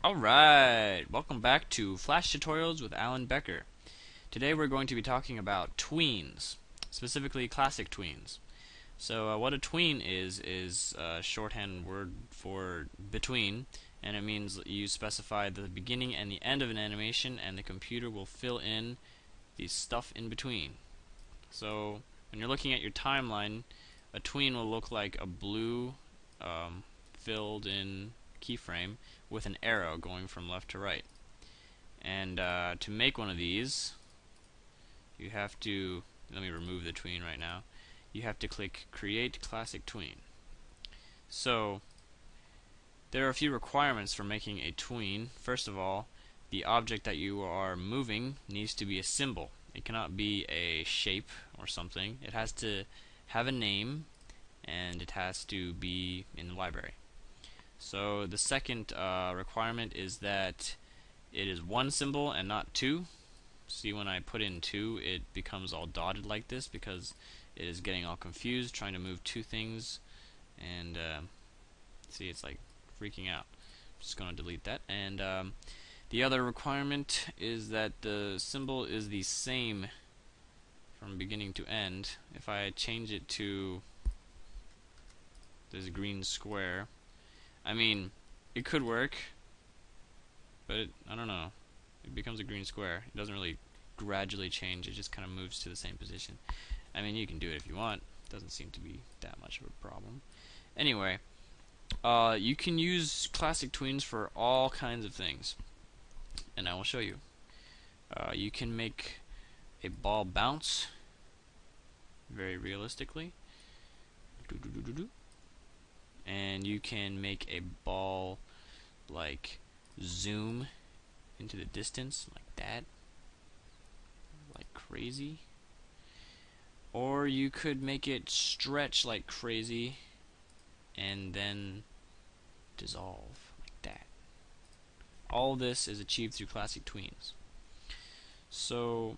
Alright, welcome back to Flash Tutorials with Alan Becker. Today we're going to be talking about tweens, specifically classic tweens. So what a tween is a shorthand word for between, and it means you specify the beginning and the end of an animation and the computer will fill in the stuff in between. So when you're looking at your timeline, a tween will look like a blue filled in keyframe with an arrow going from left to right. And to make one of these, you have to, let me remove the tween right now, you have to click Create Classic Tween. So there are a few requirements for making a tween. First of all, the object that you are moving needs to be a symbol. It cannot be a shape or something. It has to have a name, and it has to be in the library. So the second requirement is that it is one symbol and not two. See, when I put in two, it becomes all dotted like this because it is getting all confused trying to move two things, and see, it's like freaking out. I'm just going to delete that. And the other requirement is that the symbol is the same from beginning to end. If I change it to this green square, I mean, it could work, but I don't know. It becomes a green square. It doesn't really gradually change. It just kind of moves to the same position. I mean, you can do it if you want. It doesn't seem to be that much of a problem. Anyway, you can use classic tweens for all kinds of things, and I will show you. You can make a ball bounce very realistically. And you can make a ball like zoom into the distance like that, like crazy. Or you could make it stretch like crazy and then dissolve like that. All this is achieved through classic tweens. So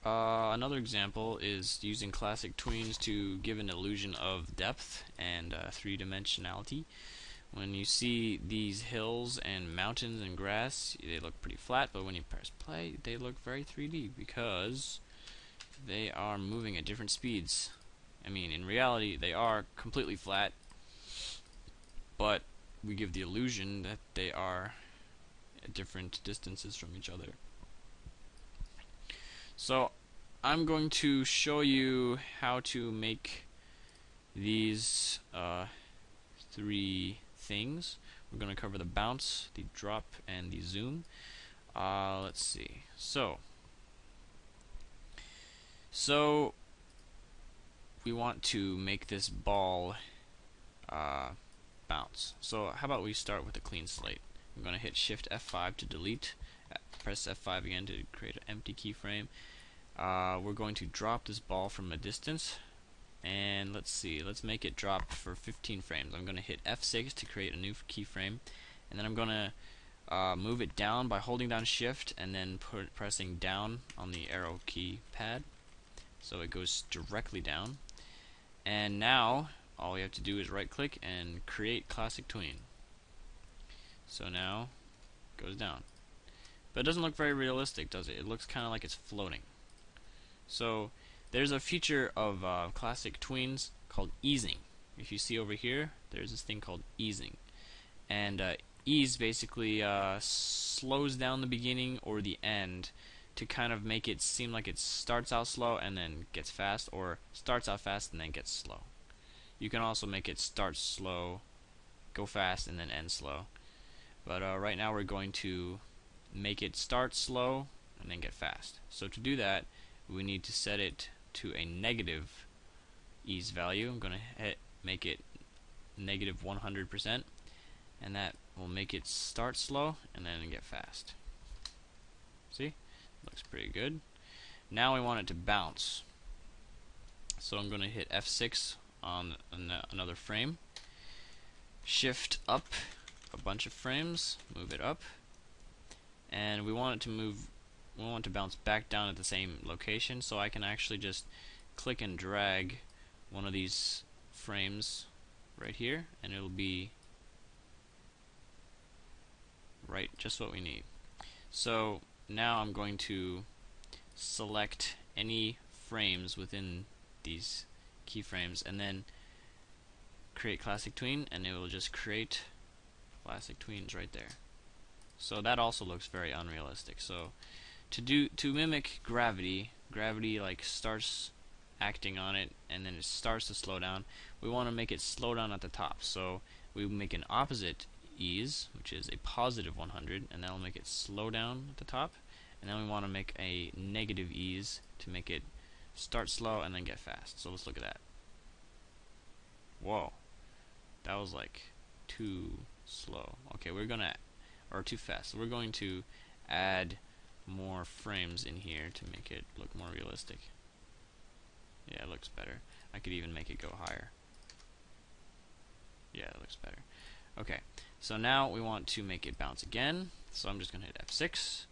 another example is using classic tweens to give an illusion of depth and three-dimensionality. When you see these hills and mountains and grass, they look pretty flat, but when you press play, they look very 3D because they are moving at different speeds. I mean, in reality, they are completely flat, but we give the illusion that they are at different distances from each other. So I'm going to show you how to make these three things. We're going to cover the bounce, the drop, and the zoom. Let's see. So we want to make this ball bounce. So how about we start with a clean slate? I'm going to hit Shift F5 to delete. Press F5 again to create an empty keyframe. We're going to drop this ball from a distance, and let's make it drop for 15 frames. I'm going to hit F6 to create a new keyframe, and then I'm going to move it down by holding down Shift and then pressing down on the arrow key pad, so it goes directly down. And now all we have to do is right click and create classic tween. So now it goes down, but it doesn't look very realistic, does it? It looks kind of like it's floating. So there's a feature of classic tweens called easing. If you see over here, there's this thing called easing, and ease basically slows down the beginning or the end to kind of make it seem like it starts out slow and then gets fast, or starts out fast and then gets slow. You can also make it start slow, go fast, and then end slow. But right now we're going to make it start slow and then get fast. So to do that, we need to set it to a negative ease value. I'm going to make it negative 100%, and that will make it start slow and then get fast. See? Looks pretty good. Now we want it to bounce. So I'm going to hit F6 on another frame. Shift up a bunch of frames, move it up, and we want it to bounce back down at the same location, so I can actually just click and drag one of these frames right here, and it'll be right? Just what we need. So now I'm going to select any frames within these keyframes and then create classic tween, and it will just create classic tweens right there. So that also looks very unrealistic. So to mimic gravity like starts acting on it and then it starts to slow down, we want to make it slow down at the top. So we make an opposite ease, which is a positive 100, and that'll make it slow down at the top. And then we want to make a negative ease to make it start slow and then get fast. So let's look at that. Whoa, that was like too slow. Okay, we're gonna, or too fast. So we're going to add more frames in here to make it look more realistic. Yeah, it looks better. I could even make it go higher. Yeah, it looks better. Okay, so now we want to make it bounce again. So I'm just gonna hit F6,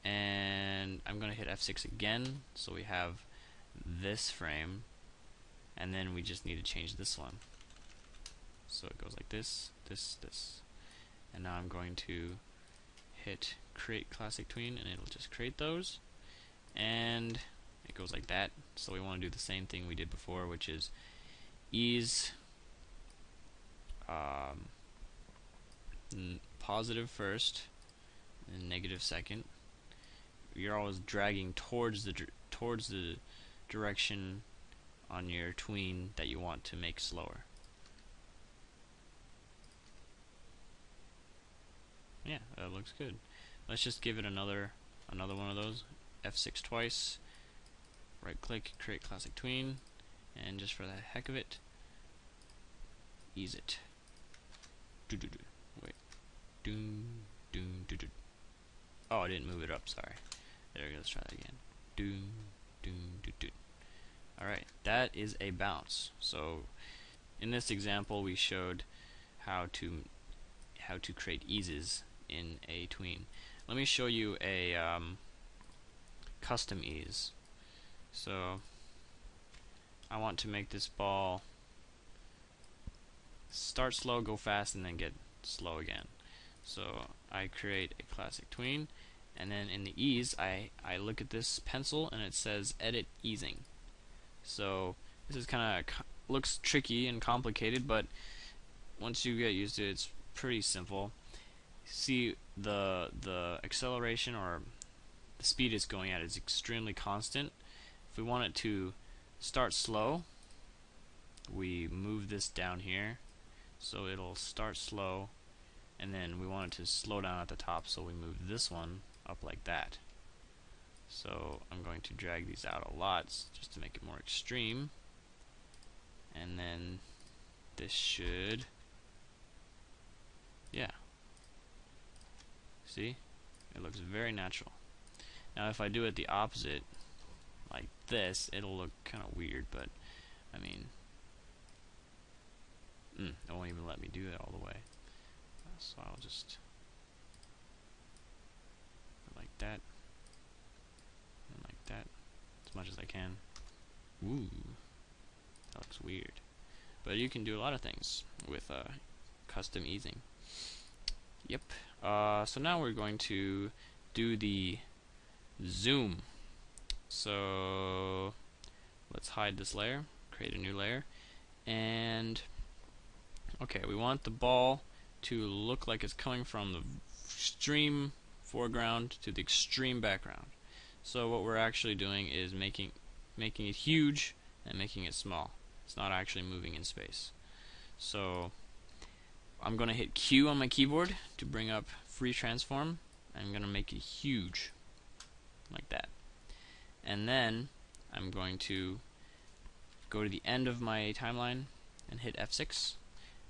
and I'm gonna hit F6 again. So we have this frame, and then we just need to change this one. So it goes like this, this, this. And now I'm going to hit create classic tween, and it'll just create those. And it goes like that. So we want to do the same thing we did before, which is ease positive first, and negative second. You're always dragging towards the direction on your tween that you want to make slower. Yeah, that looks good. Let's just give it another one of those. F6 twice. Right click, create classic tween, and just for the heck of it, ease it. Wait. Oh, I didn't move it up. Sorry. There we go. Let's try that again. Alright, that is a bounce. So in this example we showed how to create eases in a tween. Let me show you a custom ease. So I want to make this ball start slow, go fast, and then get slow again. So I create a classic tween, and then in the ease I look at this pencil and it says edit easing. So this is kind of looks tricky and complicated, but once you get used to it, it's pretty simple. See, the acceleration, or the speed it's going at, is extremely constant. If we want it to start slow, we move this down here so it'll start slow, and then we want it to slow down at the top, so we move this one up like that. So I'm going to drag these out a lot just to make it more extreme, and then this should, yeah, see, it looks very natural. Now if I do it the opposite, like this, it'll look kind of weird, but I mean, it won't even let me do it all the way. So I'll just like that, and like that, as much as I can. Ooh, that looks weird. But you can do a lot of things with custom easing. Yep. So now we're going to do the zoom. So let's hide this layer, create a new layer, and okay, we want the ball to look like it's coming from the extreme foreground to the extreme background. So what we're actually doing is making it huge and making it small. It's not actually moving in space. So I'm going to hit Q on my keyboard to bring up free transform. I'm going to make it huge, like that. And then I'm going to go to the end of my timeline and hit F6,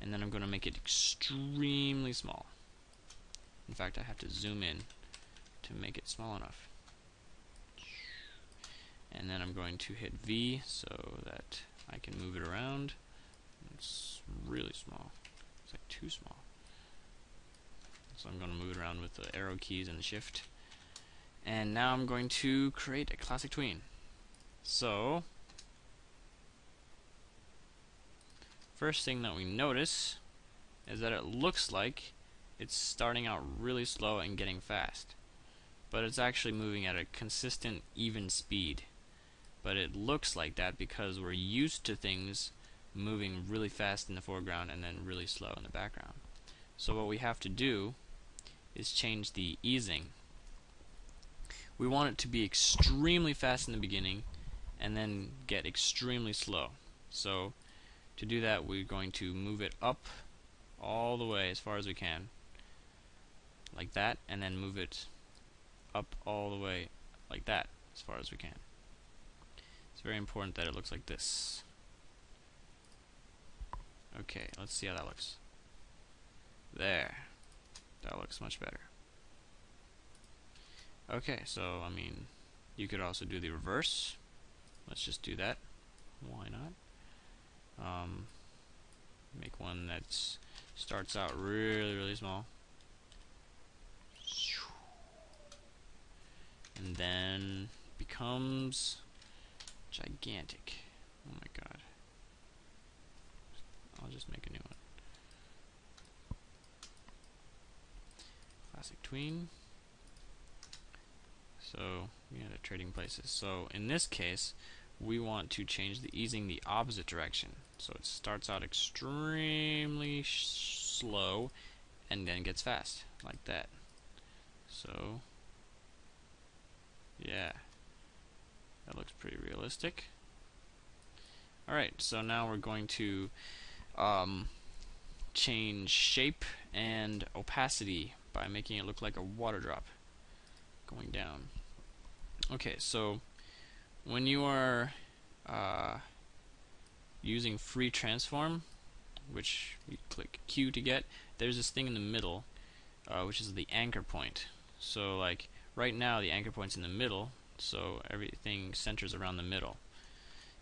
and then I'm going to make it extremely small. In fact, I have to zoom in to make it small enough. And then I'm going to hit V so that I can move it around. It's really small. It's like too small. So I'm going to move it around with the arrow keys and the shift. And now I'm going to create a classic tween. So first thing that we notice is that it looks like it's starting out really slow and getting fast, but it's actually moving at a consistent, even speed. But it looks like that because we're used to things moving really fast in the foreground and then really slow in the background. So what we have to do is change the easing. We want it to be extremely fast in the beginning and then get extremely slow. So to do that, we're going to move it up all the way as far as we can, like that, and then move it up all the way like that as far as we can. It's very important that it looks like this. Okay, let's see how that looks. There. That looks much better. Okay, so I mean, you could also do the reverse. Let's just do that. Why not? Make one that starts out really small, and then becomes gigantic. Oh my god. I'll just make a new one. Classic tween. So, yeah, they're trading places. So, in this case, we want to change the easing the opposite direction. So it starts out extremely slow and then gets fast, like that. So, yeah, that looks pretty realistic. Alright, so now we're going to change shape and opacity by making it look like a water drop going down. Okay, so when you are using free transform, which you click Q to get, there's this thing in the middle, which is the anchor point. So like right now the anchor point's in the middle, so everything centers around the middle.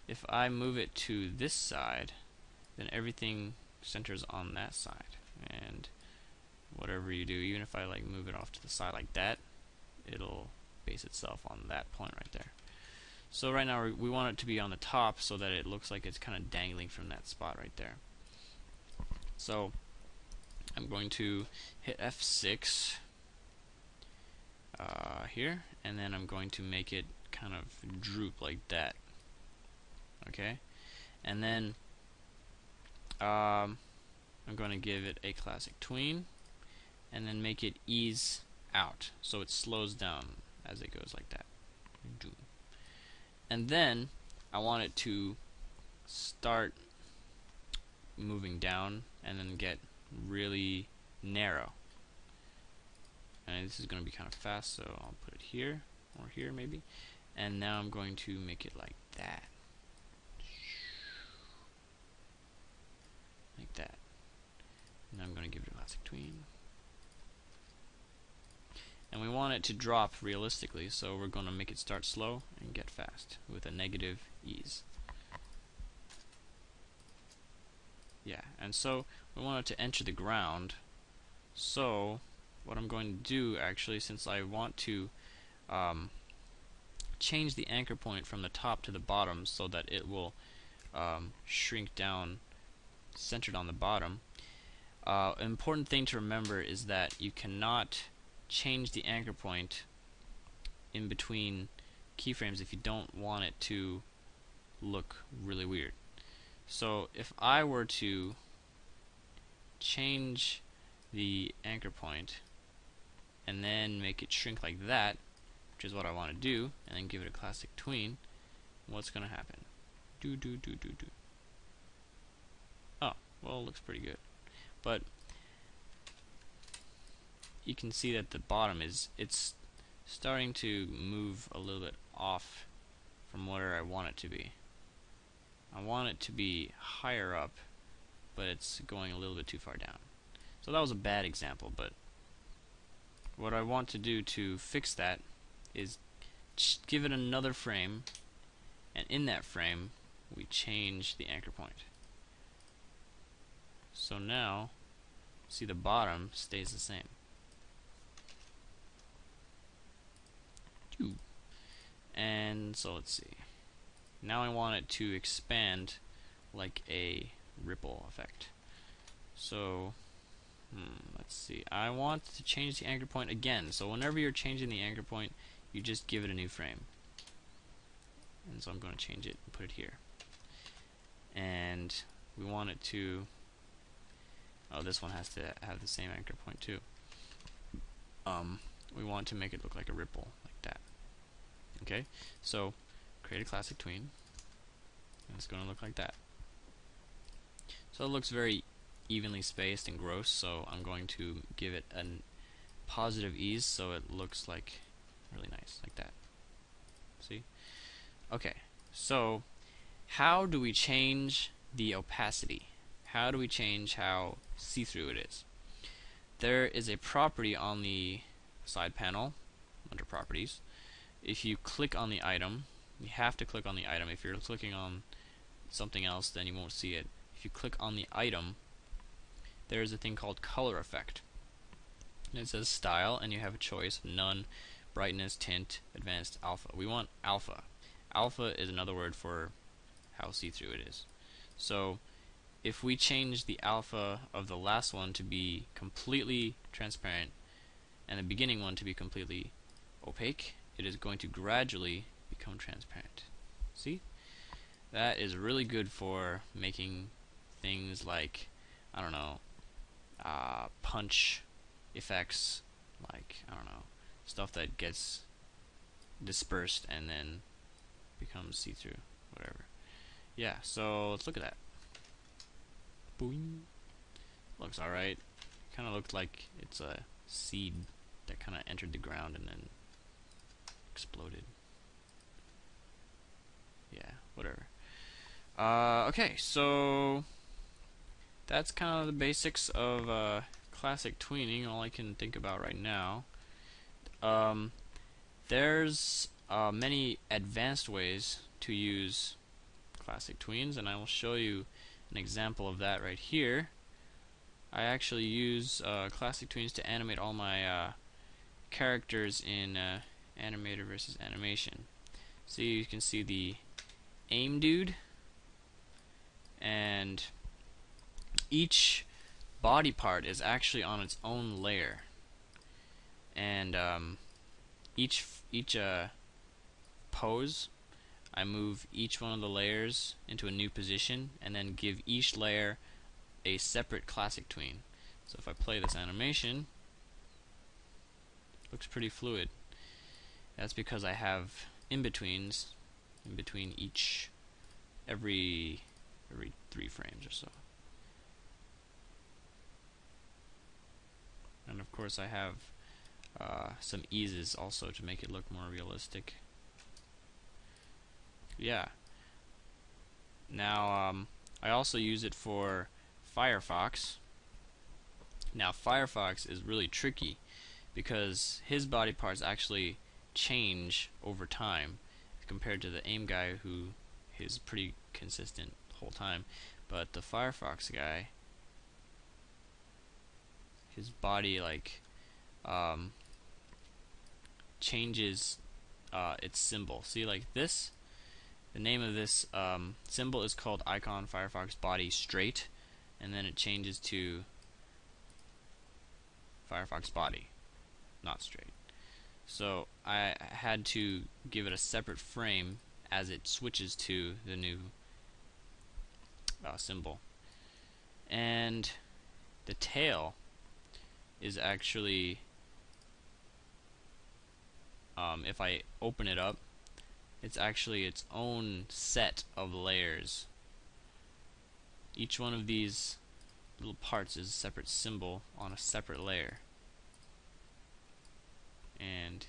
If I move it to this side, then everything centers on that side. And whatever you do, even if I like move it off to the side like that, it'll base itself on that point right there. So right now we want it to be on the top so that it looks like it's kind of dangling from that spot right there. So I'm going to hit F6 here, and then I'm going to make it kind of droop like that. Okay, and then I'm going to give it a classic tween, and then make it ease out so it slows down as it goes like that. And then I want it to start moving down and then get really narrow. And this is going to be kind of fast, so I'll put it here or here maybe. And now I'm going to make it like that. Like that. And I'm going to give it a classic tween. And we want it to drop realistically, so we're going to make it start slow and get fast with a negative ease. Yeah, and so we want it to enter the ground. So what I'm going to do actually, since I want to change the anchor point from the top to the bottom so that it will shrink down centered on the bottom, an important thing to remember is that you cannot change the anchor point in between keyframes if you don't want it to look really weird. So if I were to change the anchor point and then make it shrink like that, which is what I want to do, and then give it a classic tween, what's going to happen? Oh, well, it looks pretty good. But you can see that the bottom it's starting to move a little bit off from where I want it to be. I want it to be higher up, but it's going a little bit too far down. So that was a bad example, but what I want to do to fix that is give it another frame, and in that frame we change the anchor point. So now see the bottom stays the same. And so let's see. Now I want it to expand like a ripple effect. So let's see. I want to change the anchor point again. So whenever you're changing the anchor point, you just give it a new frame. And so I'm going to change it and put it here. And we want it to, oh, this one has to have the same anchor point too. We want to make it look like a ripple, like that. Okay, so create a classic tween, and it's going to look like that. So it looks very evenly spaced and gross, so I'm going to give it a positive ease so it looks like really nice, like that. See? Okay, so how do we change the opacity? How do we change how see-through it is? There is a property on the side panel under properties. If you click on the item, you have to click on the item. If you're clicking on something else, then you won't see it. If you click on the item, there is a thing called color effect. And it says style, and you have a choice of none, brightness, tint, advanced, alpha. We want alpha. Alpha is another word for how see-through it is. So if we change the alpha of the last one to be completely transparent and the beginning one to be completely opaque, it is going to gradually become transparent. See? That is really good for making things like, I don't know, punch effects, like, I don't know, stuff that gets dispersed and then becomes see-through, whatever. Yeah, so let's look at that. Boing. Looks alright. Kind of looked like it's a seed that kind of entered the ground and then exploded. Yeah, whatever. Okay, so that's kind of the basics of classic tweening, all I can think about right now. There's many advanced ways to use classic tweens, and I will show you an example of that right here. I actually use classic tweens to animate all my characters in animator versus animation. So you can see the aim dude, and each body part is actually on its own layer, and each pose, I move each one of the layers into a new position and then give each layer a separate classic tween. So if I play this animation, it looks pretty fluid. That's because I have in-betweens in between every 3 frames or so. And of course I have some eases also to make it look more realistic. Yeah. Now I also use it for Firefox. Now Firefox is really tricky because his body parts actually change over time compared to the aim guy, who is pretty consistent the whole time. But the Firefox guy, his body like changes its symbol. See, like this, the name of this symbol is called icon Firefox body straight, and then it changes to Firefox body not straight. So I had to give it a separate frame as it switches to the new symbol. And the tail is actually, if I open it up, it's actually its own set of layers. Each one of these little parts is a separate symbol on a separate layer, and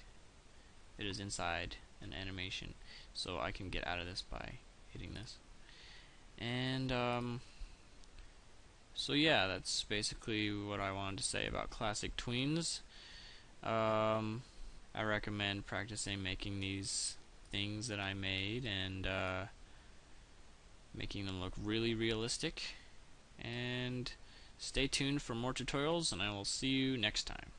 it is inside an animation. So I can get out of this by hitting this. And so yeah, that's basically what I wanted to say about classic tweens. I recommend practicing making these things that I made and making them look really realistic. And stay tuned for more tutorials, and I will see you next time.